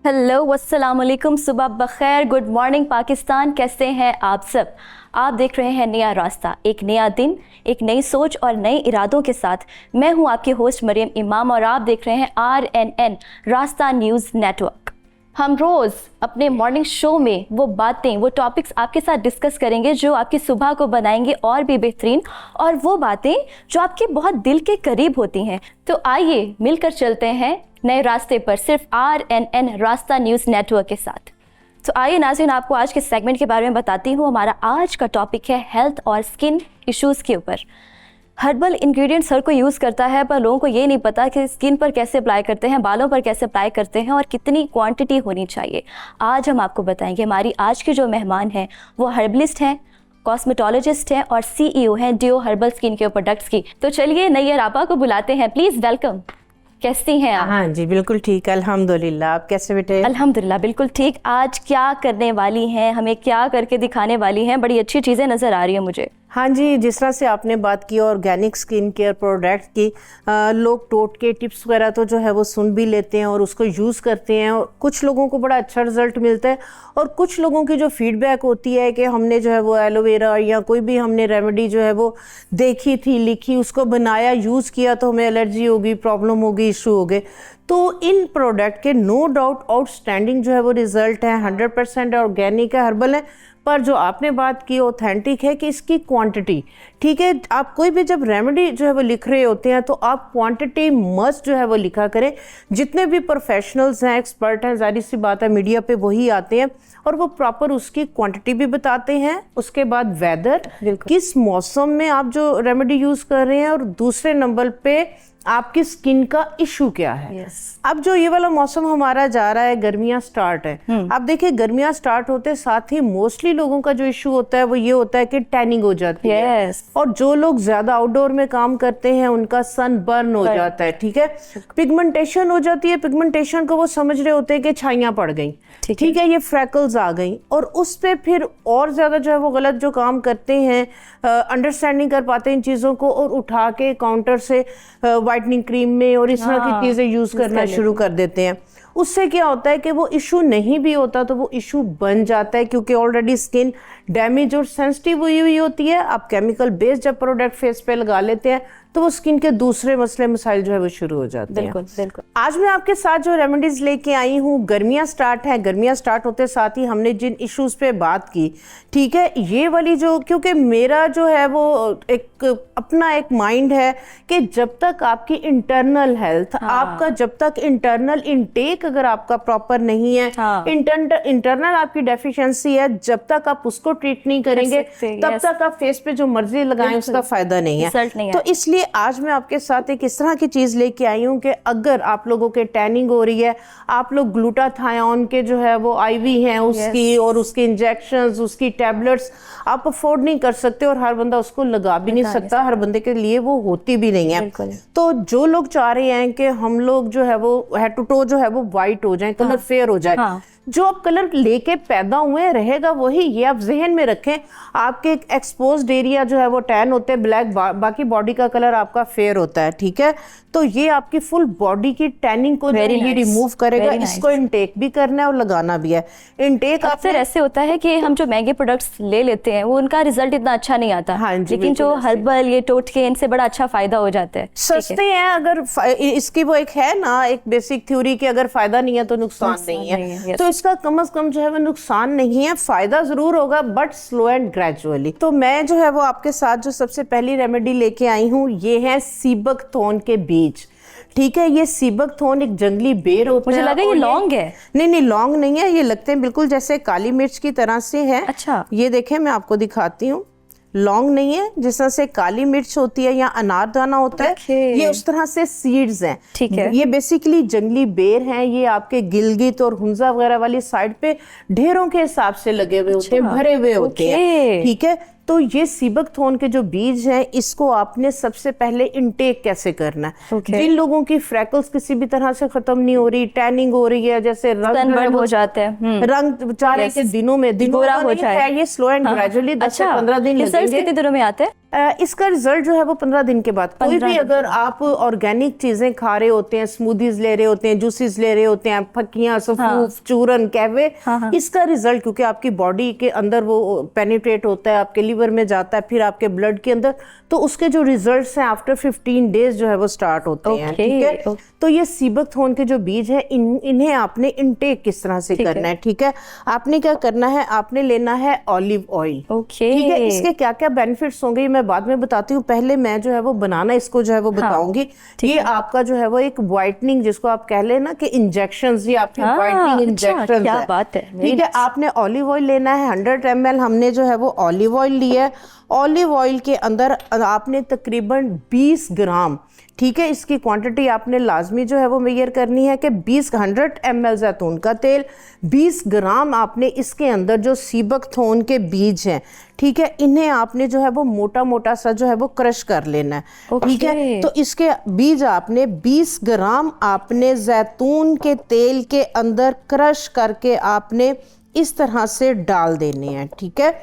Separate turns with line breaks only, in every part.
Hello अस्सलाम वालेकुम, सुबह बखैर, गुड मॉर्निंग पाकिस्तान। कैसे हैं आप सब? आप देख रहे हैं नया रास्ता, एक नया दिन, एक नई सोच और नए इरादों के साथ। मैं हूं आपकी होस्ट मरियम इमाम और आप देख रहे हैं RNN रास्ता न्यूज़ नेटवर्क। हम रोज़ अपने मॉर्निंग शो में वो बातें, वो टॉपिक्स आपके साथ डिस्कस करेंगे जो आपकी सुबह को बनाएंगे और भी बेहतरीन, और वो बातें जो आपके बहुत दिल के करीब होती हैं। तो आइए मिलकर चलते हैं नए रास्ते पर, सिर्फ RNN रास्ता न्यूज़ नेटवर्क के साथ। तो आइए नाज़रीन, आपको आज के सेगमेंट के बारे में बताती हूँ। हमारा आज का टॉपिक है हेल्थ और स्किन इश्यूज़ के ऊपर। हर्बल इंग्रेडिएंट्स हर कोई यूज़ करता है, पर लोगों को ये नहीं पता कि स्किन पर कैसे अप्लाई करते हैं, बालों पर कैसे अप्लाई करते हैं और कितनी क्वांटिटी होनी चाहिए। आज हम आपको बताएंगे। हमारी आज के जो मेहमान हैं वो हर्बलिस्ट हैं, कॉस्मेटोलॉजिस्ट हैं और CEO हैं डियो हर्बल स्किन केयर प्रोडक्ट्स की। तो चलिए नैयर आपा को बुलाते हैं, प्लीज़ वेलकम। कैसी हैं आप?
हाँ जी, बिल्कुल ठीक, अल्हम्दुलिल्लाह। आप कैसे बेटे?
अल्हम्दुलिल्लाह बिल्कुल ठीक। आज क्या करने वाली हैं, हमें क्या करके दिखाने वाली हैं? बड़ी अच्छी चीज़ें नज़र आ रही हैं मुझे।
हाँ जी, जिस तरह से आपने बात की ऑर्गेनिक स्किन केयर प्रोडक्ट की, लोग टोटके टिप्स वगैरह तो जो है वो सुन भी लेते हैं और उसको यूज़ करते हैं, और कुछ लोगों को बड़ा अच्छा रिजल्ट मिलता है। और कुछ लोगों की जो फीडबैक होती है कि हमने जो है वो एलोवेरा या कोई भी हमने रेमेडी जो है वो देखी थी, लिखी, उसको बनाया, यूज़ किया तो हमें एलर्जी होगी, प्रॉब्लम होगी, इशू हो गए। तो इन प्रोडक्ट के नो डाउट आउटस्टैंडिंग जो है वो रिजल्ट है, 100% ऑर्गेनिक है, हर्बल है। पर जो आपने बात की ऑथेंटिक है कि इसकी क्वांटिटी, ठीक है, आप कोई भी जब रेमेडी जो है वो लिख रहे होते हैं तो आप क्वांटिटी मस्ट जो है वो लिखा करें। जितने भी प्रोफेशनल्स हैं, एक्सपर्ट हैं, जाहिर सी बात है मीडिया पे वही आते हैं और वो प्रॉपर उसकी क्वांटिटी भी बताते हैं। उसके बाद वेदर, किस मौसम में आप जो रेमेडी यूज़ कर रहे हैं, और दूसरे नंबर पे आपकी स्किन का इशू क्या है। अब जो ये वाला मौसम हमारा जा रहा है, गर्मियां स्टार्ट है। अब देखिए, गर्मियां स्टार्ट होते साथ ही मोस्टली लोगों का जो इशू होता है वो ये होता है कि टैनिंग हो जाती है, और जो लोग ज्यादा आउटडोर में काम करते हैं उनका सन बर्न हो जाता है, ठीक है, पिगमेंटेशन हो जाती है। पिगमेंटेशन को वो समझ रहे होते हैं कि छाइयां पड़ गई, ठीक है, ये फ्रैकल्स आ गई, और उस पे फिर और ज्यादा जो है वो गलत जो काम करते हैं, अंडरस्टैंडिंग कर पाते हैं इन चीजों को, और उठा के काउंटर से वाइटनिंग क्रीम में और इस तरह की चीजें यूज करना शुरू कर देते हैं। उससे क्या होता है कि वो इशू नहीं भी होता तो वो इशू बन जाता है, क्योंकि ऑलरेडी स्किन डैमेज और सेंसिटिव हुई होती है। आप केमिकल बेस्ड जब प्रोडक्ट फेस पे लगा लेते हैं तो वो स्किन के दूसरे मसले मसाइल जो है वो शुरू हो जाते हैं।
बिल्कुल।
आज मैं आपके साथ जो रेमेडीज लेके आई हूँ, गर्मियाँ स्टार्ट है, गर्मियाँ स्टार्ट होते साथ ही हमने जिन इश्यूज पे बात की, ठीक है, ये वाली जो, क्योंकि मेरा जो है वो एक अपना एक माइंड है कि जब तक आपकी इंटरनल हेल्थ, आपका जब तक इंटरनल इनटेक अगर आपका प्रॉपर नहीं है, इंटरनल आपकी डेफिशिएंसी है, जब तक आप उसको ट्रीट नहीं करेंगे तब तक आप फेस पे जो मर्जी लगाएं उसका फायदा नहीं है। तो इसलिए आज मैं आपके साथ एक इस तरह की चीज लेके आई हूँ कि अगर आप लोगों के टैनिंग हो रही है, आप लोग ग्लूटाथायोन के जो है वो IV हैं उसकी, और उसके इंजेक्शंस, उसकी टैबलेट्स आप अफोर्ड नहीं कर सकते, और हर बंदा उसको लगा भी नहीं सकता, हर बंदे के लिए वो होती भी नहीं है। तो जो लोग चाह रहे हैं कि हम लोग जो है वो हेड टू टो जो है वो वाइट हो जाए, कलर फेयर हो जाए, जो आप कलर लेके पैदा हुए रहेगा वही, ये आप जहन में रखें। आपके एक्सपोज्ड एरिया जो है वो टैन होते हैं ब्लैक, बाकी बॉडी का कलर आपका फेयर होता है, ठीक है। तो ये आपकी फुल बॉडी की टैनिंग को ये रिमूव करेगा। इसको इनटेक भी करना है और लगाना भी है। इनटेक
अक्सर ऐसे होता है कि हम जो महंगे प्रोडक्ट्स ले लेते हैं वो उनका रिजल्ट इतना अच्छा नहीं आता, लेकिन जो हर्बल, ये टोटके, इनसे बड़ा अच्छा फायदा हो जाता है,
सस्ते हैं। अगर इसकी वो एक है ना, एक बेसिक थ्योरी की, अगर फायदा नहीं है तो नुकसान नहीं है, तो इसका कम से कम जो है वो नुकसान नहीं है, फायदा जरूर होगा, बट स्लो एंड ग्रेजुअली। तो मैं जो है वो आपके साथ जो सबसे पहली रेमेडी लेके आई हूँ, ये है सीबकथॉर्न के बीज, ठीक है। ये सीबकथॉर्न एक जंगली बेर होता है।
मुझे लगा ये लौंग है।
नहीं, लौंग नहीं है, ये लगते हैं बिल्कुल जैसे काली मिर्च की तरह से है।
अच्छा,
ये देखें, मैं आपको दिखाती हूँ, लौंग नहीं है, जिस तरह से काली मिर्च होती है या अनारदाना होता है, ये उस तरह से सीड्स हैं,
ठीक है।
ये बेसिकली जंगली बेर हैं। ये आपके गिलगित और हुंजा वगैरह वाली साइड पे ढेरों के हिसाब से लगे हुए होते हैं, भरे हुए होते हैं, ठीक है। तो ये सीबकथॉर्न के जो बीज हैं, इसको आपने सबसे पहले इनटेक कैसे करना है। जिन लोगों की फ्रैकल्स किसी भी तरह से खत्म नहीं हो रही, टैनिंग हो रही है, जैसे रंग
हो जाते हैं,
रंग बेचारे के दिनों में
गोरा हो जाए,
ये स्लो एंड ग्रेजुअली 10 से 15 दिन लगेंगे।
कितने दिनों में आते हैं?
इसका रिजल्ट जो है वो 15 दिन के बाद, कोई भी अगर आप ऑर्गेनिक चीजें खा रहे होते हैं, स्मूदीज ले रहे होते हैं, जूसेस ले रहे होते हैं, फक्कियां, सफूफ, चूरन, कहवे, इसका रिजल्ट क्योंकि आपकी बॉडी के अंदर वो पेनिट्रेट होता है, आपके लिवर में जाता है, फिर आपके ब्लड के अंदर, तो उसके जो रिजल्ट्स हैं आफ्टर 15 डेज जो है वो स्टार्ट होते हैं। ठीक है, तो ये सीबकथॉर्न के जो बीज है इन्हें आपने इनटेक किस तरह से करना है। ठीक है, आपने क्या करना है, आपने लेना है ऑलिव ऑयल। ठीक है, इसके क्या क्या बेनिफिट्स होंगे मैं बाद में बताती हूँ, पहले मैं जो है वो बनाना इसको जो है वो बताऊंगी। ये आपका जो है वो एक व्हाइटनिंग, जिसको आप कह लेना कि इंजेक्शंस, ये आपकी व्हाइटनिंग इंजेक्शंस
क्या बात है।
ठीक है, आपने ऑलिव ऑयल लेना है 100 ml, हमने जो है वो ऑलिव ऑयल लिया है। ऑलिव ऑयल के अंदर आपने तकरीबन 20 ग्राम, ठीक है, इसकी क्वांटिटी आपने लाजमी जो है वो मेजर करनी है कि 100 ml जैतून का तेल, 20 ग्राम आपने इसके अंदर जो सीबकथॉर्न के बीज हैं, ठीक है, इन्हें आपने जो है वो मोटा मोटा सा जो है वो क्रश कर लेना है। ठीक है, तो इसके बीज आपने 20 ग्राम आपने जैतून के तेल के अंदर क्रश करके आपने इस तरह से डाल देने हैं। ठीक है,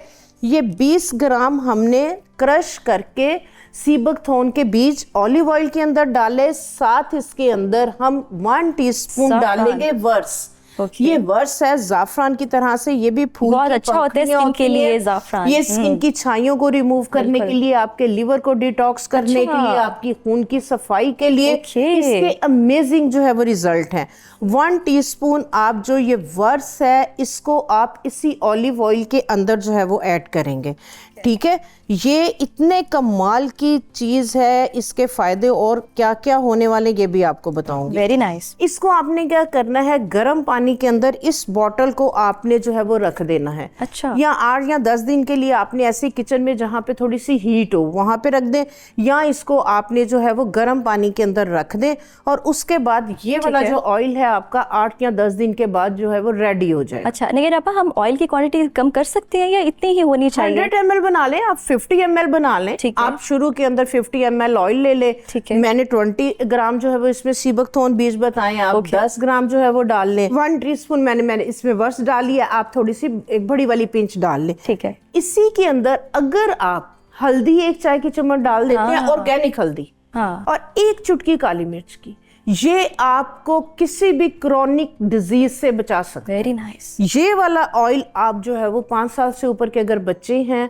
ये 20 ग्राम हमने क्रश करके सीबकथॉर्न के बीज ऑलिव ऑयल के अंदर डाले, साथ इसके अंदर हम 1 टीस्पून डालेंगे वर्स। ये वर्स है जाफरान की तरह से, ये भी फूल
बहुत अच्छा होता है स्किन के लिए जाफरान।
ये स्किन की छाइयों को रिमूव करने के लिए, आपके लिवर को डिटॉक्स करने के लिए, आपकी खून की सफाई के लिए इसके अमेजिंग जो है वो रिजल्ट है। 1 टीस्पून आप जो ये वर्स है इसको आप इसी ऑलिव ऑयल के अंदर जो है वो ऐड करेंगे। ठीक है, ये इतने कमाल की चीज है, इसके फायदे और क्या क्या होने वाले ये भी आपको बताऊंगी।
Very nice.
इसको आपने क्या करना है, गर्म पानी के अंदर इस बॉटल को आपने जो है वो रख देना है।
अच्छा।
या 8 या 10 दिन के लिए आपने ऐसे किचन में जहाँ पे थोड़ी सी हीट हो वहां पे रख दें, या इसको आपने जो है वो गर्म पानी के अंदर रख दें, और उसके बाद ये वाला जो ऑयल है आपका 8 या 10 दिन के बाद जो है वो रेडी हो जाए।
अच्छा, नहीं आपा हम ऑयल की क्वांटिटी कम कर सकते हैं या इतनी ही होनी चाहिए?
100 ml बना लें, आप 50 ml बना लें। आप शुरू के अंदर 50 ml ऑयल ले ले। मैंने 20 ग्राम जो है वो इसमें सीबकथॉर्न बीज बताए, आप 10 ग्राम जो है वो डाल लें। 1 टीस्पून मैंने इसमें वर्स डाली है, आप थोड़ी सी एक बड़ी वाली पिंच डाल लें।
ठीक है,
इसी के अंदर अगर आप हल्दी 1 चाय की चम्मच डाल देते हैं, ऑर्गेनिक हल्दी, और 1 चुटकी काली मिर्च की, ये आपको किसी भी क्रॉनिक डिजीज से बचा सकता है।
Very nice.
ये वाला ऑयल आप जो है वो 5 साल से ऊपर के अगर बच्चे हैं,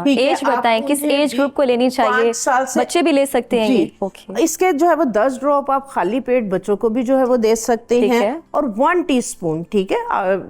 एज बताएं किस एज ग्रुप को लेनी चाहिए?
5 साल से
बच्चे भी ले सकते हैं ये।
इसके जो है वो 10 ड्रॉप आप खाली पेट बच्चों को भी जो है वो दे सकते हैं, और 1 टीस्पून, ठीक है,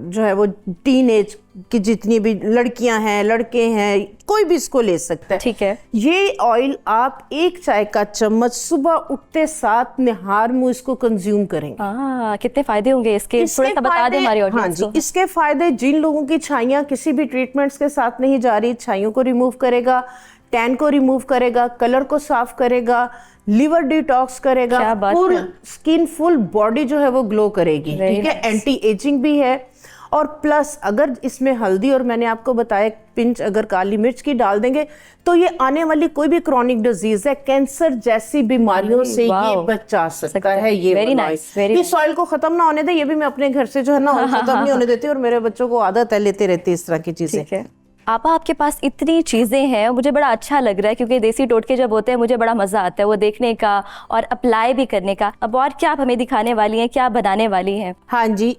जो है वो टीन एज की जितनी भी लड़कियां हैं, लड़के हैं, कोई भी इसको ले सकता है।
ठीक है,
ये ऑयल आप 1 चाय का चम्मच सुबह उठते साथ निहार मुंह इसको कंज्यूम करेंगे।
कितने फायदे होंगे इसके, थोड़ा सा बता दें हमारे ऑडियंस को।
इसके फायदे, जिन लोगों की छाइयां किसी भी ट्रीटमेंट्स के साथ नहीं जा रही, छाइयों को रिमूव करेगा, टैन को रिमूव करेगा, कलर को साफ करेगा, लिवर डिटॉक्स करेगा, फुल स्किन, फुल बॉडी जो है वो ग्लो करेगी। ठीक है, एंटी एजिंग भी है, और प्लस अगर इसमें हल्दी और मैंने आपको बताया पिंच अगर काली मिर्च की डाल देंगे तो ये आने वाली कोई भी क्रॉनिक डिजीज है, कैंसर जैसी बीमारियों से ये बचा सकता है। ये
वेरी नाइस।
इस ऑयल को खत्म ना होने दे, ये भी मैं अपने घर से जो है ना खत्म नहीं होने देती, और मेरे बच्चों को आदत है, लेते रहते इस तरह की चीजें।
आपा आपके पास इतनी चीज़ें हैं, मुझे बड़ा अच्छा लग रहा है, क्योंकि देसी टोटके जब होते हैं मुझे बड़ा मज़ा आता है वो देखने का और अप्लाई भी करने का। अब और क्या आप हमें दिखाने वाली हैं, क्या बनाने वाली हैं?
हाँ जी,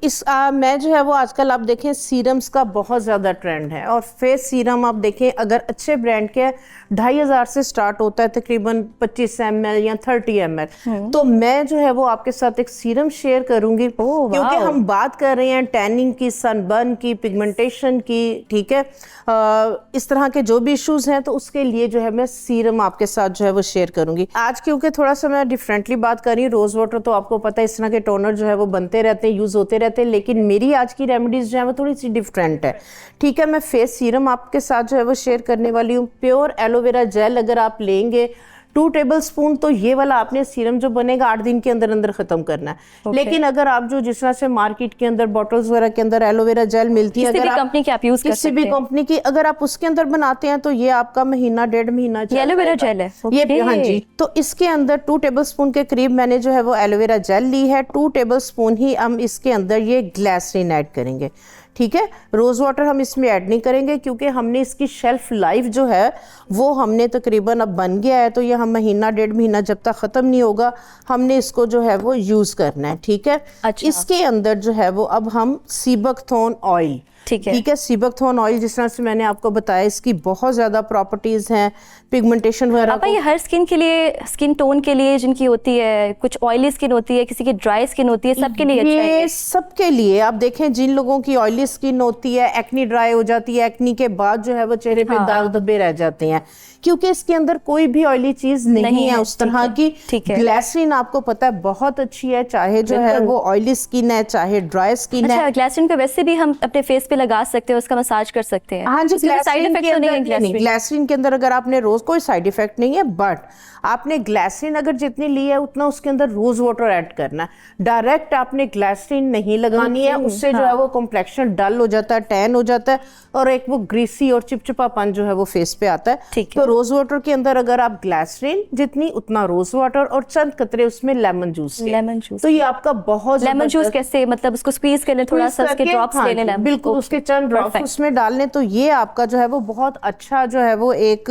मैं जो है वो आजकल आप देखें सीरम्स का बहुत ज़्यादा ट्रेंड है, और फेस सीरम आप देखें अगर अच्छे ब्रांड के 2500 से स्टार्ट होता है, तकरीबन 25 ml या 30 ml। तो मैं जो है वो आपके साथ एक सीरम शेयर करूंगी, क्योंकि हम बात कर रहे हैं टैनिंग की, सनबर्न की, पिगमेंटेशन की, ठीक है, इस तरह के जो भी इश्यूज हैं, तो उसके लिए जो है मैं सीरम आपके साथ जो है वो शेयर करूंगी आज। क्योंकि थोड़ा सा मैं डिफरेंटली बात कर रही हूँ, रोज वाटर तो आपको पता है इस तरह के टोनर जो है वो बनते रहते हैं, यूज होते रहते हैं, लेकिन मेरी आज की रेमेडीज जो है वो थोड़ी सी डिफरेंट है। ठीक है, मैं फेस सीरम आपके साथ जो है वो शेयर करने वाली हूँ। प्योर एलोवेरा जेल अगर आप लेंगे 2 टेबलस्पून, तो ये वाला आपने सीरम जो बनेगा 8 दिन के अंदर अंदर खत्म करना है। लेकिन अगर आप जो जिस तरह से मार्केट के अंदर बॉटल्स वगैरह के अंदर एलोवेरा जेल मिलती है,
किसी भी कंपनी की आप यूज कर सकते हैं,
किसी भी कंपनी की, अगर आप उसके अंदर बनाते हैं तो ये आपका महीना 1.5 महीना
एलोवेरा जेल है
ये। हाँ जी, तो इसके अंदर 2 टेबलस्पून के करीब मैंने जो है वो एलोवेरा जेल ली है। 2 टेबलस्पून ही हम इसके अंदर ये ग्लिसरीन ऐड करेंगे। ठीक है। रोज़ वाटर हम इसमें ऐड नहीं करेंगे क्योंकि हमने इसकी शेल्फ लाइफ जो है वो हमने तकरीबन अब बन गया है, तो ये हम महीना 1.5 महीना जब तक ख़त्म नहीं होगा हमने इसको जो है वो यूज़ करना है, ठीक है।
अच्छा।
इसके अंदर जो है वो अब हम सीबकथॉर्न ऑयल,
ठीक है।
ठीक है। सीबकथॉर्न ऑयल जिस तरह से मैंने आपको बताया इसकी बहुत ज़्यादा प्रॉपर्टीज़ हैं, पिगमेंटेशन वगैरह
आपा ये हर स्किन के लिए, स्किन टोन के लिए जिनकी होती है, कुछ ऑयली स्किन होती है, किसी की ड्राई स्किन होती है, सबके लिए अच्छा है
ये सबके लिए। आप देखें जिन लोगों की ऑयली स्किन होती है, एक्नी ड्राई हो जाती है, एक्नी के बाद जो है वो चेहरे पे दाग धब्बे रह जाते हैं क्योंकि इसके अंदर कोई भी ऑयली चीज नहीं है उस तरह की। ग्लिसरीन आपको पता है बहुत अच्छी है, चाहे जो है वो ऑयली स्किन है चाहे ड्राई स्किन है।
ग्लिसरीन को वैसे भी हम अपने फेस पे लगा सकते हैं, उसका मसाज कर सकते हैं।
हाँ जी,
साइड इफेक्ट तो नहीं है
ग्लिसरीन के अंदर अगर आपने रोज कोई साइड इफेक्ट नहीं है, बट आपने ग्लिसरीन अगर जितनी ली है उतना उसके अंदर रोज वाटर ऐड करना है। डायरेक्ट आपने ग्लिसरीन नहीं लगानी है, उससे जो है वो कॉम्प्लेक्शन डल हो जाता है, टैन हो जाता है और एक वो ग्रीसी और चिपचिपापन जो है वो फेस पे आता है। तो रोज वाटर के अंदर अगर आप ग्लिसरीन जितनी उतना रोज वाटर और चंद कतरे उसमें लेमन जूस, तो ये आपका बहुत।
लेमन जूस कैसे, मतलब उसको स्क्वीज कर लें, थोड़ा सा उसके ड्रॉप्स ले लेना,
बिल्कुल उसके चंद ड्रॉप्स उसमें डालने, तो ये आपका जो है वो बहुत अच्छा जो है वो एक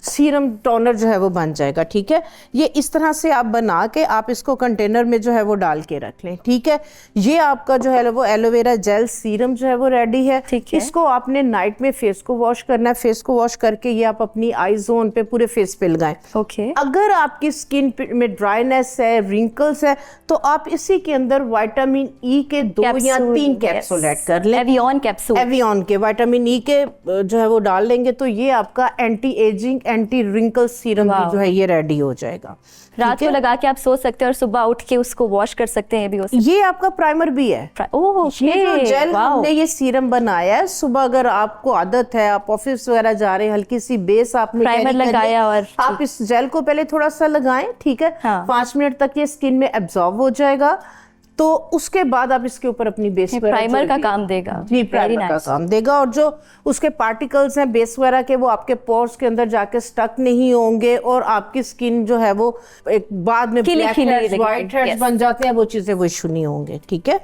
सीरम टोनर जो है वो बन जाएगा, ठीक है। ये इस तरह से आप बना के आप इसको कंटेनर में जो है वो डाल के रख लें, ठीक है। ये आपका जो है वो एलोवेरा जेल सीरम जो है वो रेडी है। इसको आपने नाइट में फेस को वॉश करना है, फेस को वॉश करके ये आप अपनी आई जोन पे पूरे फेस पे लगाएं। अगर आपकी स्किन में ड्राइनेस है, रिंकल्स है, तो आप इसी के अंदर विटामिन ई के 2 या 3 कैप्सूल ऐड कर लें।
एवियन कैप्सूल,
एवियन के विटामिन ई के जो है वो डाल लेंगे तो ये आपका anti aging anti wrinkle serum जो है ये रेडी हो जाएगा।
रात को लगा के आप सो सकते हैं और सुबह उठ के उसको वॉश कर सकते हैं भी।
ये आपका प्राइमर भी है। ये जो जेल हमने ये सीरम बनाया है, सुबह अगर आपको आदत है, आप ऑफिस वगैरह जा रहे हैं, हल्की सी बेस आपने
प्राइमर लगाया और
आप इस जेल को पहले थोड़ा सा लगाएं, ठीक है। 5 मिनट तक ये स्किन में एब्जॉर्ब हो जाएगा, तो उसके बाद आप इसके ऊपर अपनी बेस
प्राइमर का काम देगा।
जी, प्राइमर का काम देगा और जो उसके पार्टिकल्स हैं बेस वगैरह के वो आपके पोर्स के अंदर जाके स्टक नहीं होंगे और आपकी स्किन जो है वो एक बाद में ब्लैक हेड्स, व्हाइट हेड्स बन जाते हैं, वो चीजें वो इशू नहीं होंगे, ठीक है।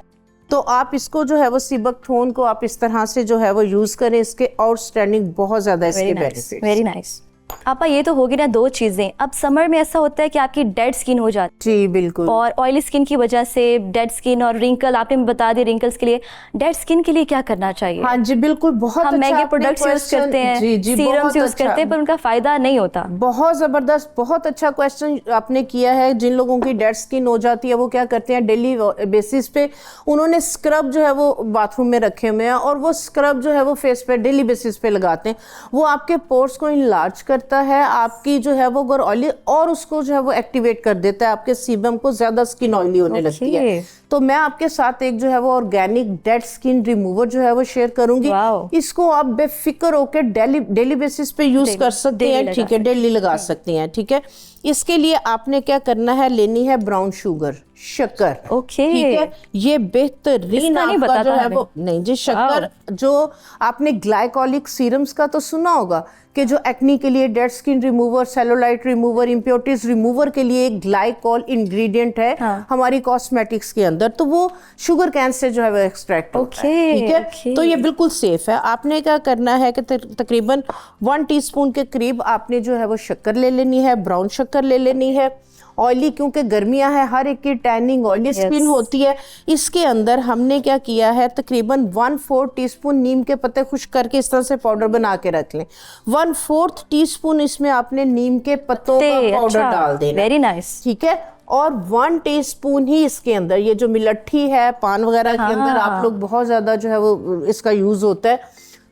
तो आप इसको जो है वो सीबकथॉर्न को आप इस तरह से जो है वो यूज करें, इसके आउटस्टैंडिंग बहुत ज्यादा इसके बेनिफिट्स।
Very nice. आपा ये तो होगी ना 2 चीजें। अब समर में ऐसा होता है कि आपकी डेड स्किन हो जाती है।
जी बिल्कुल।
और ऑयली स्किन की वजह से डेड स्किन और रिंकल, आपने बता दिया रिंकल्स के लिए, डेड स्किन के लिए क्या करना चाहिए?
हाँ जी बिल्कुल, बहुत
हम महंगे प्रोडक्ट्स यूज करते हैं, सीरम्स यूज करते हैं, पर उनका फायदा नहीं होता।
बहुत जबरदस्त, बहुत अच्छा क्वेश्चन आपने किया है। जिन लोगों की डेड स्किन हो जाती है वो क्या करते हैं, डेली बेसिस पे उन्होंने स्क्रब जो है वो बाथरूम में रखे हुए हैं और वो स्क्रब जो है वो फेस पे डेली बेसिस पे लगाते हैं। वो आपके पोर्स को इनलार्ज करता है, आपकी जो है वो अगर ऑयली और उसको जो है वो एक्टिवेट कर देता है, आपके सीबम को ज्यादा स्किन ऑयली होने लगती है। तो मैं आपके साथ एक जो है वो ऑर्गेनिक डेड स्किन रिमूवर जो है वो शेयर करूंगी। इसको आप बेफिक्र होकर डेली बेसिस पे यूज कर सकते हैं, ठीक है, डेली लगा सकते हैं, ठीक है। इसके लिए आपने क्या करना है, लेनी है ब्राउन शुगर, शक्कर, ठीक है। ये बेहतरीन आपका जो है वो नहीं जी, शक्कर जो आपने ग्लाइकोलिक सीरम्स का तो सुना होगा कि जो एक्नी के लिए, dead skin remover, cellulite remover, impurities remover के लिए एक ग्लाइकोल इंग्रेडिएंट है हमारी कॉस्मेटिक्स के अंदर, तो वो शुगर कैन से जो है वो एक्सट्रैक्ट होता है, ठीक है। तो ये बिल्कुल सेफ है। आपने क्या करना है कि तकरीबन 1 टीस्पून के करीब आपने जो है वो शक्कर ले लेनी है, ब्राउन शक्कर ले लेनी है। ऑयली क्योंकि गर्मियां है, हर एक की टैनिंग ऑयली स्किन होती है। इसके अंदर हमने क्या किया है, तकरीबन 1/4 टीस्पून नीम के पत्ते खुश्क करके इस तरह से पाउडर बना के रख लें। 1/4 टीस्पून इसमें आपने नीम के पत्तों का पाउडर डाल देना।
वेरी नाइस,
ठीक है। और 1 टीस्पून ही इसके अंदर ये जो मिलट्ठी है, पान वगैरह के अंदर आप लोग बहुत ज्यादा जो है वो इसका यूज होता है,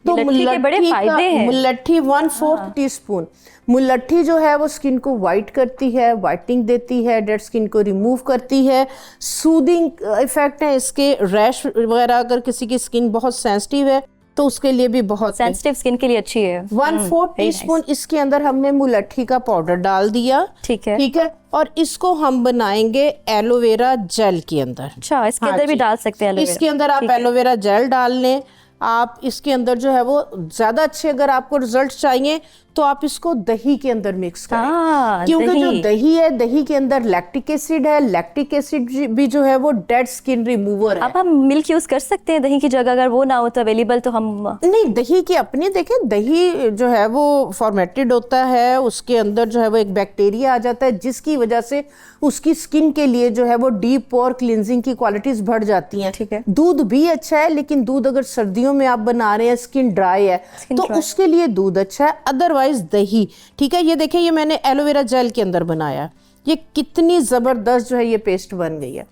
तो मुलट्ठी 1/4 टीस्पून। मुलट्ठी जो है वो स्किन को वाइट करती है, वाइटनिंग देती है, डेड स्किन को रिमूव करती है, सूदिंग इफेक्ट है इसके। रैश वगैरह अगर किसी की स्किन बहुत सेंसिटिव है तो उसके लिए भी बहुत,
सेंसिटिव स्किन के लिए अच्छी है।
1/4 टीस्पून इसके अंदर हमने मुलट्ठी का पाउडर डाल दिया,
ठीक है,
ठीक है। और इसको हम बनाएंगे एलोवेरा जेल के अंदर।
अच्छा, इसके अंदर भी डाल सकते हैं एलोवेरा।
इसके अंदर आप एलोवेरा जेल डाल लें। आप इसके अंदर जो है वो ज़्यादा अच्छे अगर आपको रिजल्ट चाहिए तो आप इसको दही के अंदर मिक्स करें, क्योंकि जो दही है, दही के अंदर लैक्टिक एसिड है, लैक्टिक एसिड भी जो है वो डेड स्किन रिमूवर है।
अब हम मिल्क यूज कर सकते हैं दही की जगह, अगर वो ना हो तो अवेलेबल तो हम
नहीं, दही की अपनी देखें, दही जो है वो फॉर्मेटेड होता है, उसके अंदर जो है वो एक बैक्टीरिया आ जाता है जिसकी वजह से उसकी स्किन के लिए जो है वो डीप पोर क्लिनजिंग की क्वालिटीज बढ़ जाती हैं।
ठीक है।
दूध भी अच्छा है, लेकिन दूध अगर सर्दियों में आप बना रहे हैं, स्किन ड्राई है तो उसके लिए दूध अच्छा है, अदरवाइज दही। ठीक है, ये देखिए, ये मैंने एलोवेरा जेल के अंदर बनाया, ये कितनी जबरदस्त जो है ये पेस्ट बन गई है।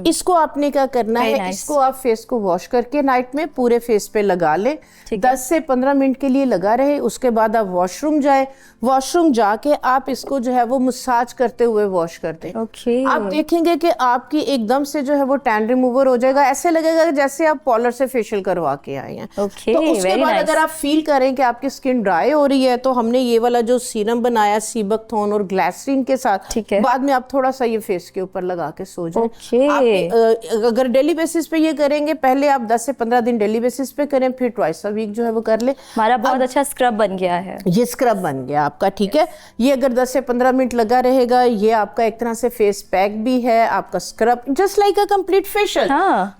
इसको आपने क्या करना है, इसको आप फेस को वॉश करके नाइट में पूरे फेस पे लगा लें, 10 से 15 मिनट के लिए लगा रहे। उसके बाद आप वॉशरूम जाए, वॉशरूम जाके आप इसको जो है वो मसाज करते हुए वॉश कर दें। आप देखेंगे कि आपकी एकदम से जो है वो टैन रिमूवर हो जाएगा, ऐसे लगेगा जैसे आप पार्लर से फेशियल करवा के आए हैं। तो उसके बाद अगर आप फील करें कि आपकी स्किन ड्राई हो रही है तो हमने ये वाला जो सीरम बनाया सीबकथॉर्न और ग्लिसरीन के साथ, बाद में आप थोड़ा सा ये फेस के ऊपर लगा के सो जाए। अगर डेली बेसिस पे ये करेंगे, पहले आप 10 से 15 दिन डेली बेसिस पे करें, फिर ट्वाइस अ वीक जो है वो कर ले।
हमारा बहुत अच्छा स्क्रब बन गया है, ये
स्क्रब बन गया आपका। ठीक है, ये अगर 10 से 15 मिनट लगा रहेगा, ये आपका एक तरह से फेस पैक भी है, आपका scrub, just like a complete facial.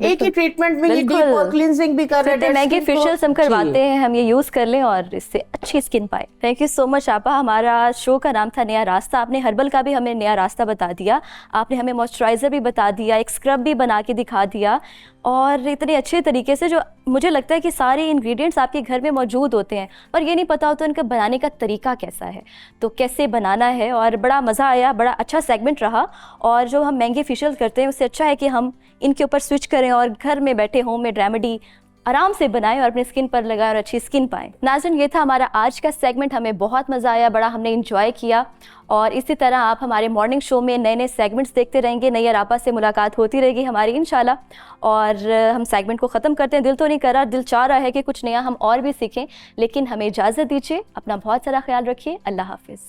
एक ही ट्रीटमेंट में ये डीप पोर क्लींजिंग भी कर रहे हैं।
महंगे फेशियल्स हम करवाते हैं, हम ये यूज कर लें और इससे अच्छी स्किन पाए। थैंक यू सो मच आपा। हमारा शो का नाम था नया रास्ता, आपने हर्बल का भी हमें नया रास्ता बता दिया, आपने हमें मॉइस्चराइजर भी बता दिया, एक स्क्रब भी बना के दिखा दिया, और इतने अच्छे तरीके से, जो मुझे लगता है कि सारे इंग्रेडिएंट्स आपके घर में मौजूद होते हैं पर ये नहीं पता होता इनका बनाने का तरीका कैसा है, तो कैसे बनाना है। और बड़ा मज़ा आया, बड़ा अच्छा सेगमेंट रहा। और जो हम महंगे फेशियल करते हैं उससे अच्छा है कि हम इनके ऊपर स्विच करें और घर में बैठे होममेड रेमेडी आराम से बनाएं और अपनी स्किन पर लगाएं और अच्छी स्किन पाएं। नाज़रीन, ये था हमारा आज का सेगमेंट, हमें बहुत मज़ा आया, बड़ा हमने एंजॉय किया। और इसी तरह आप हमारे मॉर्निंग शो में नए नए सेगमेंट्स देखते रहेंगे, नई आपा से मुलाकात होती रहेगी हमारी इंशाल्लाह। और हम सेगमेंट को ख़त्म करते हैं, दिल तो नहीं कर रहा, दिल चाह रहा है कि कुछ नया हम और भी सीखें, लेकिन हमें इजाज़त दीजिए। अपना बहुत सारा ख्याल रखिए, अल्लाह हाफिज़।